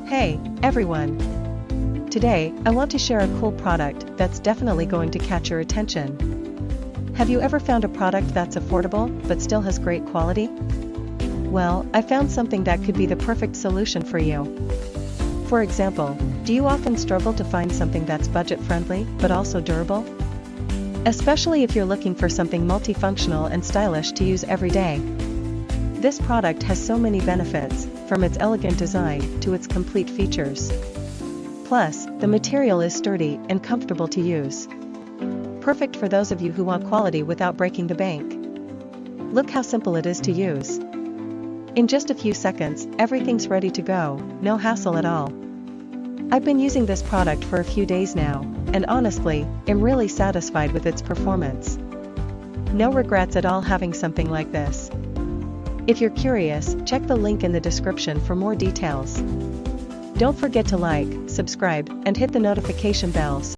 Hey, everyone! Today, I want to share a cool product that's definitely going to catch your attention. Have you ever found a product that's affordable, but still has great quality? Well, I found something that could be the perfect solution for you. For example, do you often struggle to find something that's budget-friendly, but also durable? Especially if you're looking for something multifunctional and stylish to use every day. This product has so many benefits, from its elegant design to its complete features. Plus, the material is sturdy and comfortable to use. Perfect for those of you who want quality without breaking the bank. Look how simple it is to use. In just a few seconds, everything's ready to go, no hassle at all. I've been using this product for a few days now, and honestly, am really satisfied with its performance. No regrets at all having something like this. If you're curious, check the link in the description for more details. Don't forget to like, subscribe, and hit the notification bell